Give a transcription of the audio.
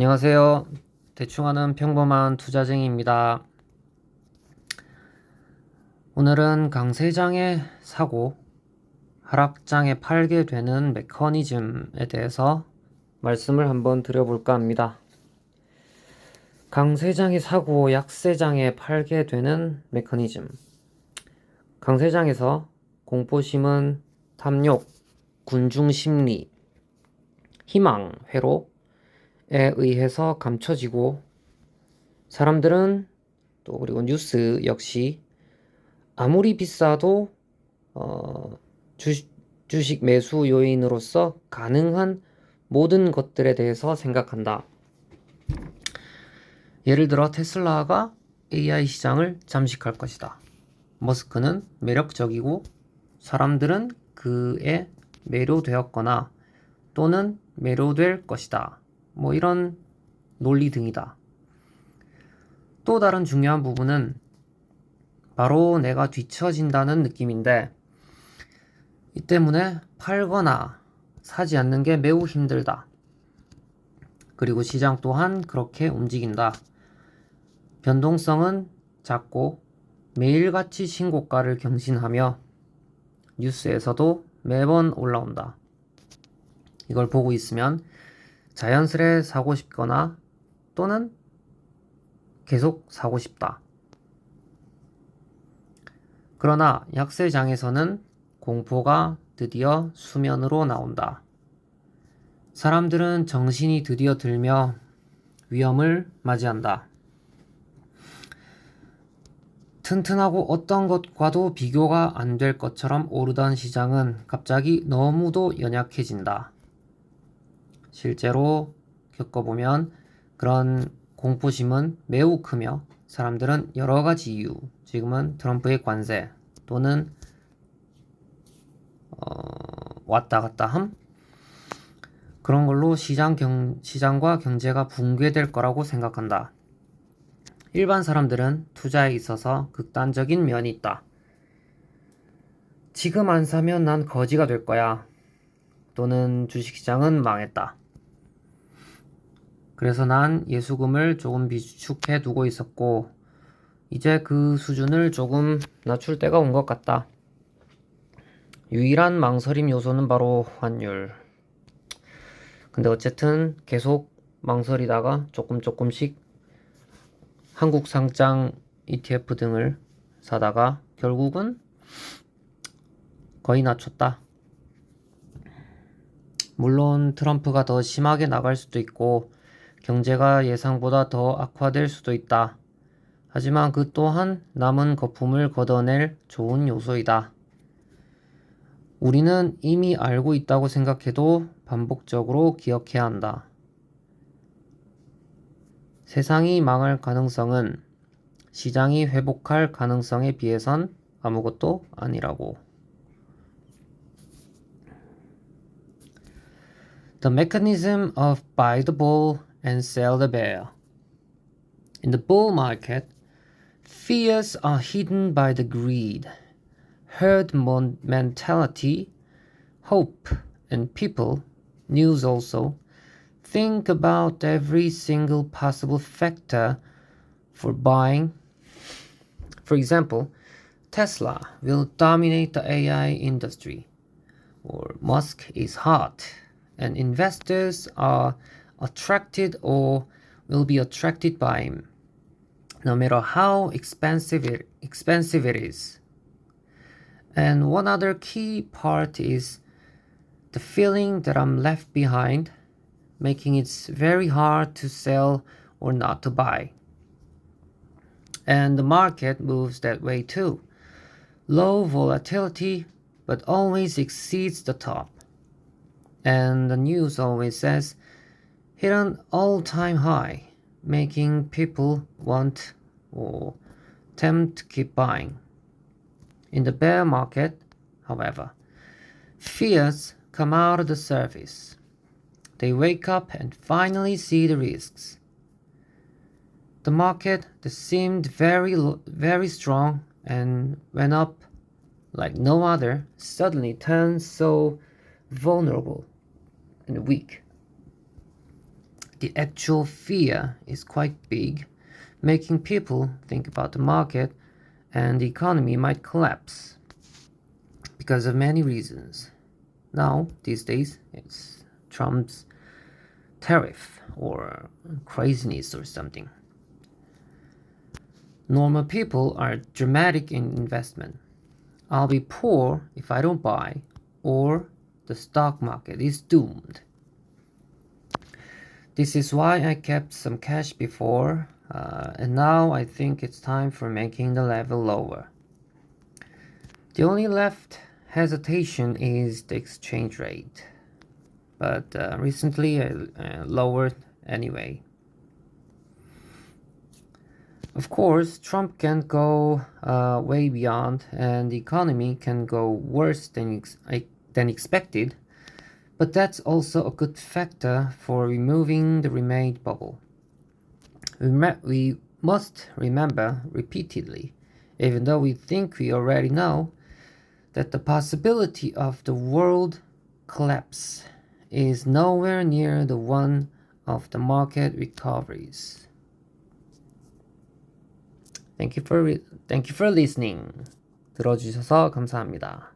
안녕하세요. 대충하는 평범한 투자쟁이입니다. 오늘은 강세장에 사고 하락장에 팔게 되는 메커니즘에 대해서 말씀을 한번 드려볼까 합니다. 강세장에 사고 약세장에 팔게 되는 메커니즘. 강세장에서 공포심은 탐욕, 군중심리, 희망, 회로에 의해서 감춰지고 사람들은 또 그리고 뉴스 역시 아무리 비싸도 주식 매수 요인으로서 가능한 모든 것들에 대해서 생각한다. 예를 들어 테슬라가 AI 시장을 잠식할 것이다. 머스크는 매력적이고 사람들은 그에 매료되었거나 또는 매료될 것이다. 뭐 이런 논리 등이다. 또 다른 중요한 부분은 바로 내가 뒤처진다는 느낌인데 이 때문에 팔거나 사지 않는 게 매우 힘들다. 그리고 시장 또한 그렇게 움직인다. 변동성은 작고 매일같이 신고가를 경신하며 뉴스에서도 매번 올라온다. 이걸 보고 있으면 자연스레 사고 싶거나 또는 계속 사고 싶다. 그러나 약세장에서는 공포가 드디어 수면으로 나온다. 사람들은 정신이 드디어 들며 위험을 맞이한다. 튼튼하고 어떤 것과도 비교가 안 될 것처럼 오르던 시장은 갑자기 너무도 연약해진다. 실제로 겪어보면 그런 공포심은 매우 크며 사람들은 여러 가지 이유, 지금은 트럼프의 관세 또는 왔다 갔다 함? 그런 걸로 시장과 경제가 붕괴될 거라고 생각한다. 일반 사람들은 투자에 있어서 극단적인 면이 있다. 지금 안 사면 난 거지가 될 거야. 또는 주식시장은 망했다. 그래서 난 예수금을 조금 비축해 두고 있었고 이제 그 수준을 조금 낮출 때가 온 것 같다. 유일한 망설임 요소는 바로 환율. 근데 어쨌든 계속 망설이다가 조금씩 한국 상장 ETF 등을 사다가 결국은 거의 낮췄다. 물론 트럼프가 더 심하게 나갈 수도 있고 경제가 예상보다 더 악화될 수도 있다. 하지만 그 또한 남은 거품을 걷어낼 좋은 요소이다. 우리는 이미 알고 있다고 생각해도 반복적으로 기억해야 한다. 세상이 망할 가능성은 시장이 회복할 가능성에 비해선 아무것도 아니라고. The mechanism of buy the bull and sell the bear. In the bull market, fears are hidden by the greed, herd mentality, hope, and people, news also, think about every single possible factor for buying. For example, Tesla will dominate the AI industry, or Musk is hot, and investors are attracted or will be attracted by him, no matter how expensive it is. And one other key part is the feeling that I'm left behind, making it very hard to sell or not to buy. And the market moves that way too. Low volatility, but always exceeds the top. And the news always says hit an all-time high, making people want or tempt to keep buying. In the bear market, however, fears come out of the surface. They wake up and finally see the risks. The market that seemed very strong and went up like no other suddenly turns so vulnerable and weak. the actual fear is quite big, making people think about the market and the economy might collapse because of many reasons. Now, these days, it's Trump's tariff or craziness or something. Normal people are dramatic in investment. I'll be poor if I don't buy, or the stock market is doomed. This is why I kept some cash before, and now I think it's time for making the level lower. The only left hesitation is the exchange rate, but recently I lowered anyway. Of course, Trump can go way beyond, and the economy can go worse than expected, but that's also a good factor for removing the remade bubble. We must remember repeatedly, even though we think we already know, that the possibility of the world collapse is nowhere near the one of the market recoveries. Thank you for listening. 들어주셔서 감사합니다.